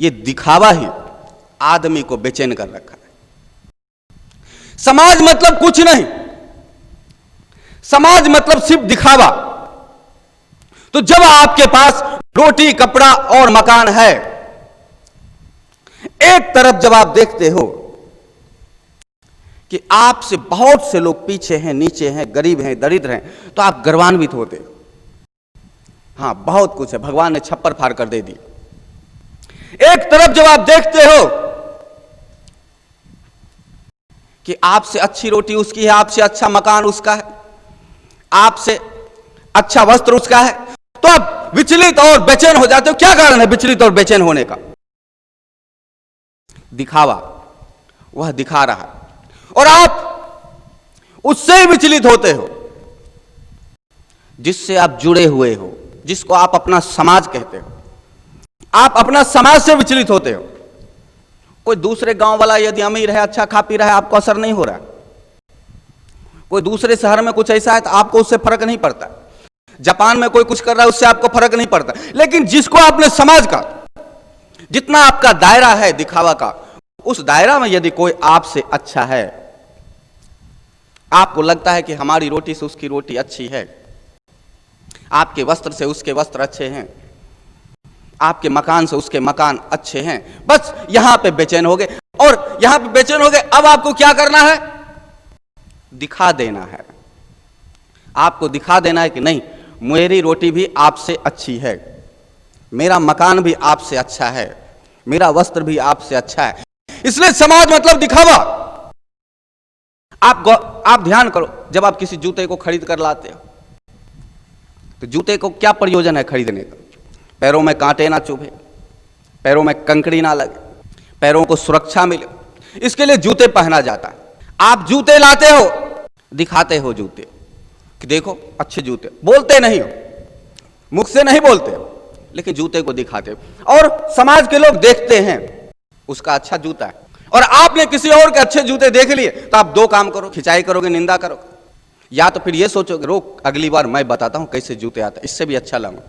ये दिखावा ही आदमी को बेचैन कर रखा है। समाज मतलब कुछ नहीं, समाज मतलब सिर्फ दिखावा। तो जब आपके पास रोटी, कपड़ा और मकान है, एक तरफ जब आप देखते हो कि आपसे बहुत से लोग पीछे हैं, नीचे हैं, गरीब हैं, दरिद्र हैं, तो आप गर्वान्वित होते हो। हां, बहुत कुछ है, भगवान ने छप्पर फाड़ कर दे दी। एक तरफ जब आप देखते हो कि आपसे अच्छी रोटी उसकी है, आपसे अच्छा मकान उसका है, आपसे अच्छा वस्त्र उसका है, तो आप विचलित और बेचैन हो जाते हो। क्या कारण है विचलित और बेचैन होने का? दिखावा। वह दिखा रहा है और आप उससे ही विचलित होते हो जिससे आप जुड़े हुए हो, जिसको आप अपना समाज कहते हो। आप अपना समाज से विचलित होते हो। कोई दूसरे गांव वाला यदि अमीर है, अच्छा खा पी रहा है, आपको असर नहीं हो रहा। कोई दूसरे शहर में कुछ ऐसा है तो आपको उससे फर्क नहीं पड़ता। जापान में कोई कुछ कर रहा है, उससे आपको फर्क नहीं पड़ता। लेकिन जिसको अपने समाज का, जितना आपका दायरा है दिखावा का, उस दायरा में यदि कोई आपसे अच्छा है, आपको लगता है कि हमारी रोटी से उसकी रोटी अच्छी है, आपके वस्त्र से उसके वस्त्र अच्छे हैं, आपके मकान से उसके मकान अच्छे हैं, बस यहां पे बेचैन हो गए। और यहां पे बेचैन हो गए, अब आपको क्या करना है? दिखा देना है। आपको दिखा देना है कि नहीं, मेरी रोटी भी आपसे अच्छी है, मेरा मकान भी आपसे अच्छा है, मेरा वस्त्र भी आपसे अच्छा है। इसलिए समाज मतलब दिखावा। आप ध्यान करो, जब आप किसी जूते को खरीद कर लाते हो तो जूते को क्या प्रयोजन है खरीदने का? पैरों में कांटे ना चुभे, पैरों में कंकड़ी ना लगे, पैरों को सुरक्षा मिले, इसके लिए जूते पहना जाता है। आप जूते लाते हो, दिखाते हो जूते कि देखो अच्छे जूते, बोलते नहीं हो, मुख से नहीं बोलते हो, लेकिन जूते को दिखाते हो और समाज के लोग देखते हैं उसका अच्छा जूता है। और आपने किसी और के अच्छे जूते देख लिए तो आप दो काम करो, खिंचाई करोगे, निंदा करोगे, या तो फिर ये सोचोगे रोक, अगली बार मैं बताता हूं कैसे जूते आते, इससे भी अच्छा लाऊंगा।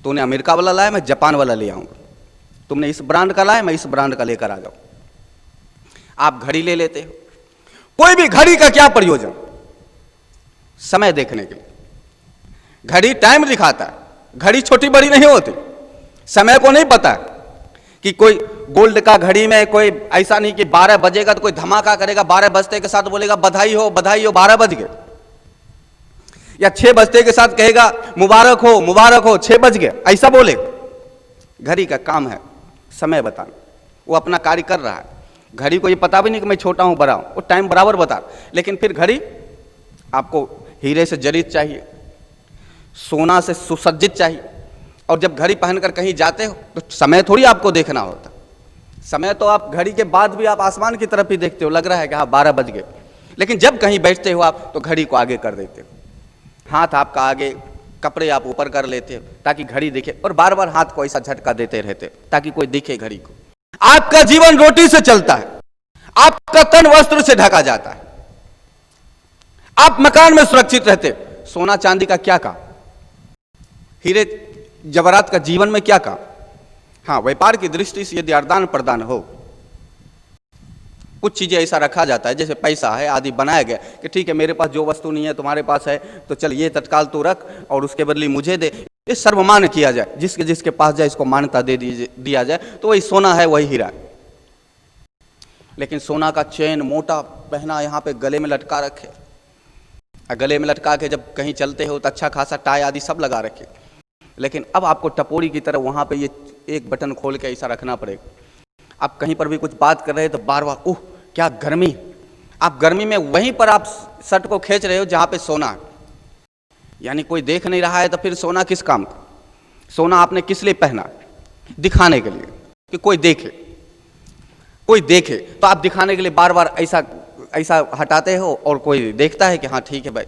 तूने अमेरिका वाला लाया, मैं जापान वाला ले आऊंगा। तुमने इस ब्रांड का लाया, मैं इस ब्रांड का लेकर आ जाऊं। आप घड़ी ले लेते हो। कोई भी घड़ी का क्या प्रयोजन? समय देखने के लिए। घड़ी टाइम दिखाता है, घड़ी छोटी बड़ी नहीं होती। समय को नहीं पता है कि कोई गोल्ड का घड़ी में कोई ऐसा नहीं कि 12 बजेगा तो कोई धमाका करेगा, 12 बजते के साथ बोलेगा बधाई हो बधाई हो, 12 बज गए, या 6 बजते के साथ कहेगा मुबारक हो 6 बज गए, ऐसा बोले। घड़ी का काम है समय बताना, वो अपना कार्य कर रहा है। घड़ी को ये पता भी नहीं कि मैं छोटा हूं बड़ा हूं, वो टाइम बराबर बता। लेकिन फिर घड़ी आपको हीरे से जड़ित चाहिए, सोना से सुसज्जित चाहिए। और जब घड़ी पहनकर कहीं जाते हो तो समय थोड़ी आपको देखना होता। समय तो आप घड़ी के बाद भी आप आसमान की तरफ ही देखते हो, लग रहा है कि हाँ 12 बज गए। लेकिन जब कहीं बैठते हो आप तो घड़ी को आगे कर देते हो, हाथ आपका आगे, कपड़े आप ऊपर कर लेते हो ताकि घड़ी दिखे, और बार बार हाथ को ऐसा झटका देते रहते हो ताकि कोई दिखे घड़ी को। आपका जीवन रोटी से चलता है, आपका तन वस्त्र से ढका जाता है, आप मकान में सुरक्षित रहते हो। सोना चांदी का क्या काम? हीरे जवाहरात का जीवन में क्या काम? हाँ, व्यापार की दृष्टि से यदि आदान प्रदान हो, कुछ चीजें ऐसा रखा जाता है, जैसे पैसा है आदि बनाया गया कि ठीक है मेरे पास जो वस्तु नहीं है तुम्हारे पास है, तो चल ये तत्काल तू रख और उसके बदले मुझे दे। ये सर्वमान्य किया जाए, जिसके जिसके पास जाए इसको मान्यता दे दिया जाए, तो वही सोना है वही हीरा है। लेकिन सोना का चेन मोटा पहना, यहाँ पे गले में लटका रखे, गले में लटका के जब कहीं चलते हो तो अच्छा खासा टाई आदि सब लगा रखे। लेकिन अब आपको टपोरी की तरह वहां पे ये एक बटन खोल के ऐसा रखना पड़ेगा। आप कहीं पर भी कुछ बात कर रहे हैं तो बार बार ओह क्या गर्मी, आप गर्मी में वहीं पर आप शर्ट को खींच रहे हो जहां पे सोना है, यानी कोई देख नहीं रहा है, तो फिर सोना किस काम का? सोना आपने किस लिए पहना? दिखाने के लिए कि कोई देखे, कोई देखे तो आप दिखाने के लिए बार बार ऐसा ऐसा हटाते हो और कोई देखता है कि हाँ ठीक है भाई,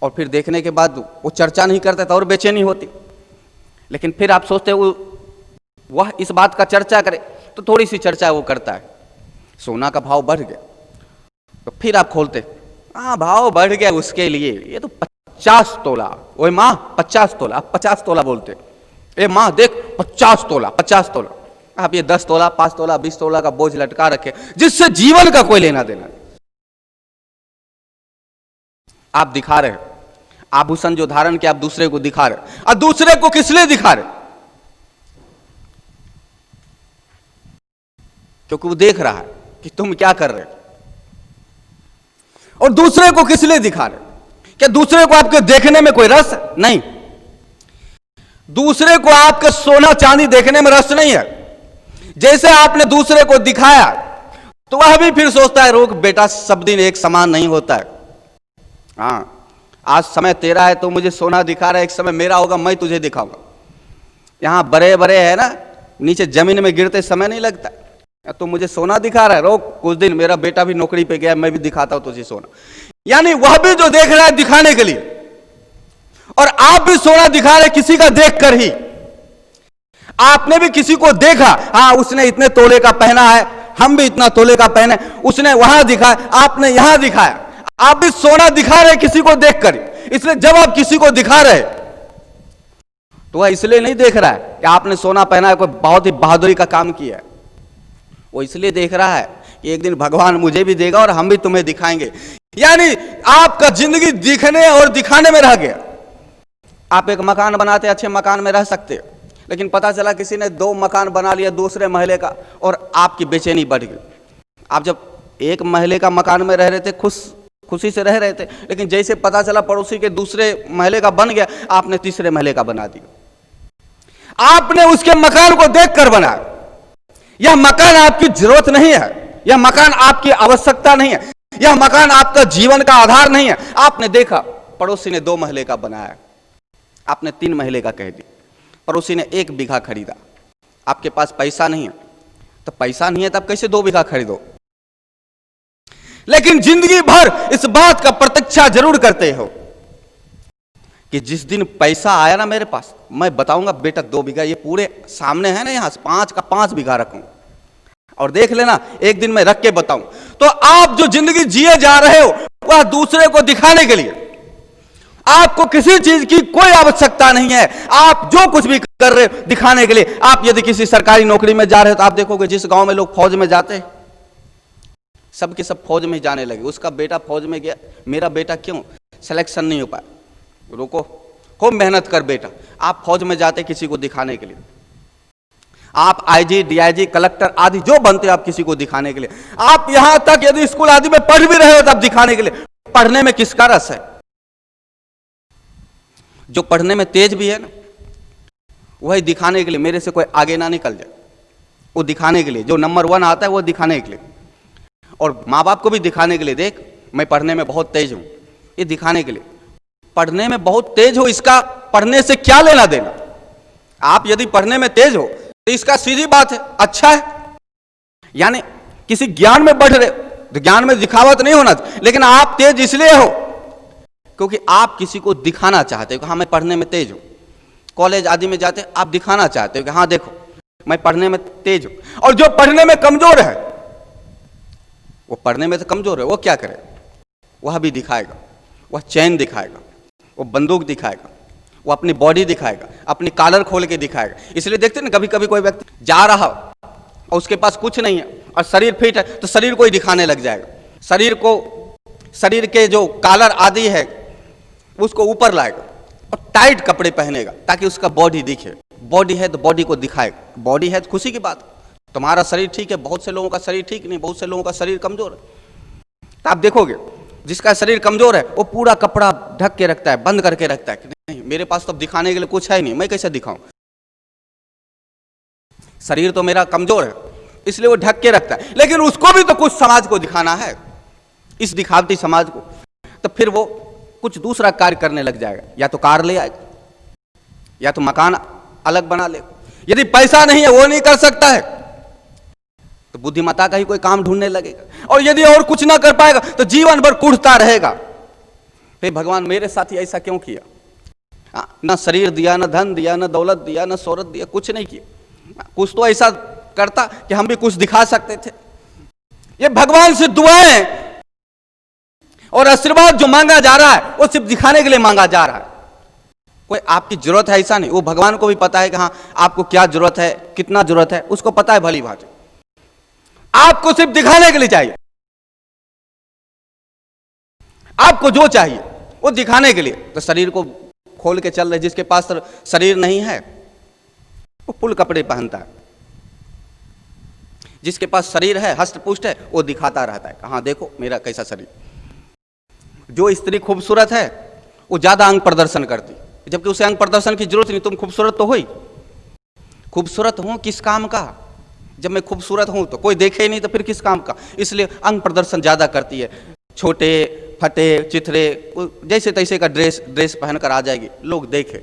और फिर देखने के बाद वो चर्चा नहीं करता तो और बेचैनी होती। लेकिन फिर आप सोचते हो वह इस बात का चर्चा करे, तो थोड़ी सी चर्चा वो करता है, सोना का भाव बढ़ गया, तो फिर आप खोलते, हाँ भाव बढ़ गया उसके लिए, ये तो 50 तोला, ओए माँ 50 तोला, आप 50 तोला बोलते, ए माँ देख 50 तोला 50 तोला, आप ये 10 तोला 5 तोला 20 तोला का बोझ लटका रखे जिससे जीवन का कोई लेना देना नहीं। आप दिखा रहे आभूषण जो धारण किया आप दूसरे को दिखा रहे, और दूसरे को किस लिए दिखा रहे? क्योंकि वो देख रहा है कि तुम क्या कर रहे हो। और दूसरे को किस लिए दिखा रहे? क्या दूसरे को आपके देखने में कोई रस है? नहीं। दूसरे को आपके सोना चांदी देखने में रस नहीं है। जैसे आपने दूसरे को दिखाया तो वह भी फिर सोचता है रोक बेटा, सब दिन एक समान नहीं होता है। हाँ, आज समय तेरा है तो मुझे सोना दिखा रहा है, एक समय मेरा होगा मैं तुझे दिखाऊंगा। यहां बड़े बड़े है ना, नीचे जमीन में गिरते समय नहीं लगता। तो मुझे सोना दिखा रहा है, रोक कुछ दिन मेरा बेटा भी नौकरी पे गया, मैं भी दिखाता हूं तुझे सोना। यानी वह भी जो देख रहा है दिखाने के लिए, और आप भी सोना दिखा रहे किसी का देख कर ही। आपने भी किसी को देखा, हाँ उसने इतने तोले का पहना है, हम भी इतना तोले का पहने, उसने वहां दिखाया आपने यहां दिखाया। आप भी सोना दिखा रहे किसी को देखकर। इसलिए जब आप किसी को दिखा रहे तो वह इसलिए नहीं देख रहा है कि आपने सोना पहना है, कोई बहुत ही बहादुरी का काम किया है। वो इसलिए देख रहा है कि एक दिन भगवान मुझे भी देगा और हम भी तुम्हें दिखाएंगे। यानी आपका जिंदगी दिखने और दिखाने में रह गया। आप एक मकान बनाते, अच्छे मकान में रह सकते, लेकिन पता चला किसी ने 2 मकान बना लिया दूसरे महले का, और आपकी बेचैनी बढ़ गई। आप जब एक महले का मकान में रह रहे थे, खुशी से रह रहे थे, लेकिन जैसे पता चला पड़ोसी के दूसरे महले का बन गया, आपने तीसरे महले का बना दिया। आपने उसके मकान को देखकर बनाया। यह मकान आपकी जरूरत नहीं है, यह मकान आपकी आवश्यकता नहीं है, यह मकान आपका जीवन का आधार नहीं है। आपने देखा पड़ोसी ने 2 महले का बनाया, आपने 3 महले का कह दिया। पड़ोसी ने 1 बीघा खरीदा, आपके पास पैसा नहीं है, तो पैसा नहीं है तब कैसे 2 बीघा खरीदो? लेकिन जिंदगी भर इस बात का प्रतीक्षा जरूर करते हो कि जिस दिन पैसा आया ना मेरे पास, मैं बताऊंगा बेटा 2 बीघा ये पूरे सामने है ना, यहां से 5 का 5 बीघा रखूं और देख लेना एक दिन मैं रख के बताऊं। तो आप जो जिंदगी जिए जा रहे हो वह दूसरे को दिखाने के लिए। आपको किसी चीज की कोई आवश्यकता नहीं है। आप जो कुछ भी कर रहे हो दिखाने के लिए। आप यदि किसी सरकारी नौकरी में जा रहे हो तो आप देखोगे जिस गांव में लोग फौज में जाते हैं, सब के सब फौज में जाने लगे। उसका बेटा फौज में गया, मेरा बेटा क्यों सिलेक्शन नहीं हो पाया? रुको, खूब मेहनत कर बेटा। आप फौज में जाते किसी को दिखाने के लिए। आप आईजी, डीआईजी, कलेक्टर आदि जो बनते हो आप किसी को दिखाने के लिए। आप यहां तक यदि स्कूल आदि में पढ़ भी रहे हो तब दिखाने के लिए। पढ़ने में किसका रस है? जो पढ़ने में तेज भी है ना, वही दिखाने के लिए मेरे से कोई आगे ना निकल जाए, वो दिखाने के लिए। जो नंबर 1 आता है वो दिखाने के लिए, और माँ बाप को भी दिखाने के लिए, देख मैं पढ़ने में बहुत तेज हूं, ये दिखाने के लिए। पढ़ने में बहुत तेज हो, इसका पढ़ने से क्या लेना देना? आप यदि पढ़ने में तेज हो तो इसका सीधी बात है अच्छा है, यानी किसी ज्ञान में बढ़ रहे तो ज्ञान में दिखावट नहीं होना। लेकिन आप तेज इसलिए हो क्योंकि आप किसी को दिखाना चाहते हो कि हाँ मैं पढ़ने में तेज हूं। कॉलेज आदि में जाते आप दिखाना चाहते हो कि हाँ देखो मैं पढ़ने में तेज हूं। और जो पढ़ने में कमजोर है, वो पढ़ने में तो कमजोर है, वो क्या करे? वह भी दिखाएगा, वह चैन दिखाएगा, वो बंदूक दिखाएगा, वो अपनी बॉडी दिखाएगा, अपनी कॉलर खोल के दिखाएगा। इसलिए देखते ना कभी कभी कोई व्यक्ति जा रहा हो और उसके पास कुछ नहीं है और शरीर फिट है तो शरीर को ही दिखाने लग जाएगा। शरीर के जो कॉलर आदि है उसको ऊपर लाएगा और टाइट कपड़े पहनेगा ताकि उसका बॉडी दिखे। बॉडी है तो बॉडी को दिखाएगा। बॉडी है तो खुशी की बात, तुम्हारा शरीर ठीक है। बहुत से लोगों का शरीर ठीक नहीं, बहुत से लोगों का शरीर कमजोर है। तो आप देखोगे जिसका शरीर कमजोर है वो पूरा कपड़ा ढक के रखता है, बंद करके रखता है कि नहीं मेरे पास तो दिखाने के लिए कुछ है नहीं, मैं कैसे दिखाऊं? शरीर तो मेरा कमजोर है इसलिए वो ढक के रखता है। लेकिन उसको भी तो कुछ समाज को दिखाना है, इस दिखावटी समाज को। तो फिर वो कुछ दूसरा कार्य करने लग जाएगा, या तो कार ले आएगा, या तो मकान अलग बना लेगा। यदि पैसा नहीं है वो नहीं कर सकता है तो बुद्धिमत्ता का ही कोई काम ढूंढने लगेगा। और यदि और कुछ ना कर पाएगा तो जीवन भर कुढ़ता रहेगा। फिर भगवान मेरे साथ ही ऐसा क्यों किया? ना शरीर दिया, ना धन दिया, ना दौलत दिया, ना शोहरत दिया, कुछ नहीं किया। कुछ तो ऐसा करता कि हम भी कुछ दिखा सकते थे। ये भगवान से दुआएं और आशीर्वाद जो मांगा जा रहा है वो सिर्फ दिखाने के लिए मांगा जा रहा है। कोई आपकी जरूरत है ऐसा नहीं, वो भगवान को भी पता है कि हाँ आपको क्या जरूरत है, कितना जरूरत है, उसको पता है भली भांति। आपको सिर्फ दिखाने के लिए चाहिए, आपको जो चाहिए वो दिखाने के लिए। तो शरीर को खोल के चल रहे, जिसके पास शरीर नहीं है वो फुल कपड़े पहनता है, जिसके पास शरीर है, हष्ट पुष्ट है, वो दिखाता रहता है, हाँ देखो मेरा कैसा शरीर। जो स्त्री खूबसूरत है वो ज्यादा अंग प्रदर्शन करती, जबकि उसे अंग प्रदर्शन की जरूरत नहीं। तुम खूबसूरत तो हो ही, खूबसूरत हो किस काम का? जब मैं खूबसूरत हूं तो कोई देखे ही नहीं, तो फिर किस काम का? इसलिए अंग प्रदर्शन ज्यादा करती है, छोटे फटे चिथरे जैसे तैसे का ड्रेस पहनकर आ जाएगी, लोग देखे,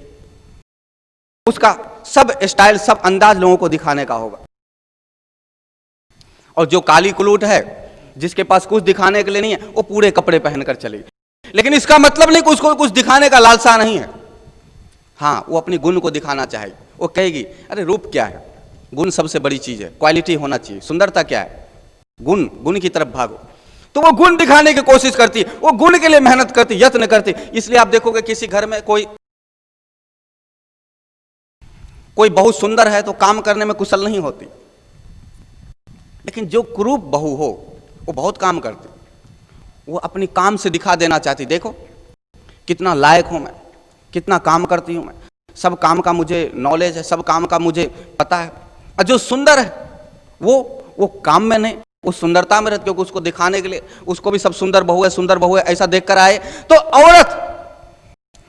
उसका सब स्टाइल, सब अंदाज लोगों को दिखाने का होगा। और जो काली कुलूट है, जिसके पास कुछ दिखाने के लिए नहीं है, वो पूरे कपड़े पहनकर चलेगी, लेकिन इसका मतलब नहीं कि उसको कुछ दिखाने का लालसा नहीं है। हाँ, वो अपनी गुण को दिखाना चाहेगी, वो कहेगी अरे रूप क्या है, गुण सबसे बड़ी चीज है, क्वालिटी होना चाहिए, सुंदरता क्या है, गुण की तरफ भागो। तो वो गुण दिखाने की कोशिश करती है, वो गुण के लिए मेहनत करती, यत्न करती। इसलिए आप देखोगे किसी घर में कोई बहुत सुंदर है तो काम करने में कुशल नहीं होती, लेकिन जो कुरूप बहू हो वो बहुत काम करती, वो अपनी काम से दिखा देना चाहती, देखो कितना लायक हूं मैं, कितना काम करती हूं मैं, सब काम का मुझे नॉलेज है, सब काम का मुझे पता है। और जो सुंदर है वो काम में नहीं, वो सुंदरता में रहती, क्योंकि उसको दिखाने के लिए, उसको भी सब सुंदर बहू है ऐसा देखकर आए। तो औरत,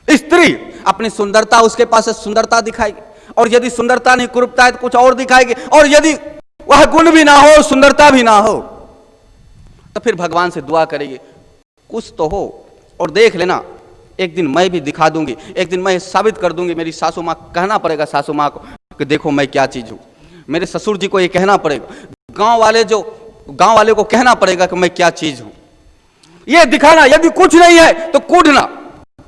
स्त्री अपनी सुंदरता, उसके पास सुंदरता दिखाएगी, और यदि सुंदरता नहीं, कुरूपता है तो कुछ और दिखाएगी, और यदि वह गुण भी ना हो, सुंदरता भी ना हो, तो फिर भगवान से दुआ करेगी कुछ तो हो, और देख लेना एक दिन मैं भी दिखा दूंगी, एक दिन मैं साबित कर दूंगी। मेरी सासू माँ, कहना पड़ेगा सासू माँ को कि देखो मैं क्या चीज हूं, मेरे ससुर जी को ये कहना पड़ेगा, गांव वाले को कहना पड़ेगा कि मैं क्या चीज हूं। ये दिखाना, यदि कुछ नहीं है तो कूदना,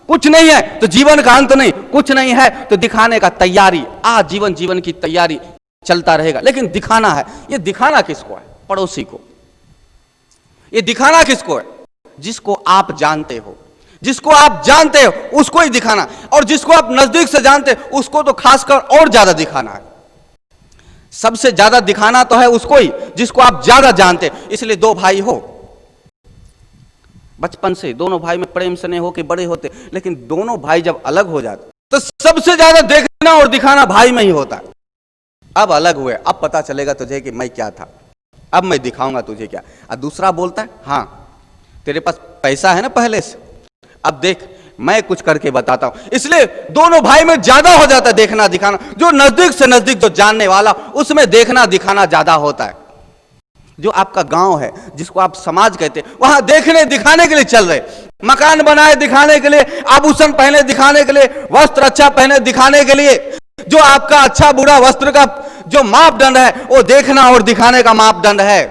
कुछ नहीं है तो जीवन का अंत नहीं, कुछ नहीं है तो दिखाने का तैयारी, जीवन की तैयारी चलता रहेगा। लेकिन दिखाना है, ये दिखाना किसको है? पड़ोसी को। ये दिखाना किसको है? जिसको आप जानते हो, जिसको आप जानते हो उसको ही दिखाना, और जिसको आप नजदीक से जानते हो उसको तो खासकर और ज्यादा दिखाना है। सबसे ज्यादा दिखाना तो है उसको ही जिसको आप ज्यादा जानते हो। इसलिए दो भाई हो, बचपन से दोनों भाई में प्रेम से नहीं हो के बड़े होते, लेकिन दोनों भाई जब अलग हो जाते तो सबसे ज्यादा देखना और दिखाना भाई में ही होता है। अब अलग हुए, अब पता चलेगा तुझे कि मैं क्या था, अब मैं दिखाऊंगा तुझे क्या। और दूसरा बोलता है हाँ तेरे पास पैसा है ना पहले से, अब देख मैं कुछ करके बताता हूं। इसलिए दोनों भाई में ज्यादा हो जाता है देखना दिखाना। जो नजदीक से नजदीक जो जानने वाला, उसमें देखना दिखाना ज्यादा होता है। जो आपका गांव है, जिसको आप समाज कहते हैं, वहां देखने दिखाने के लिए चल रहे, मकान बनाए दिखाने के लिए, आभूषण पहने दिखाने के लिए, वस्त्र अच्छा पहने दिखाने के लिए। जो आपका अच्छा बुरा वस्त्र का जो मापदंड है वो देखना और दिखाने का मापदंड है।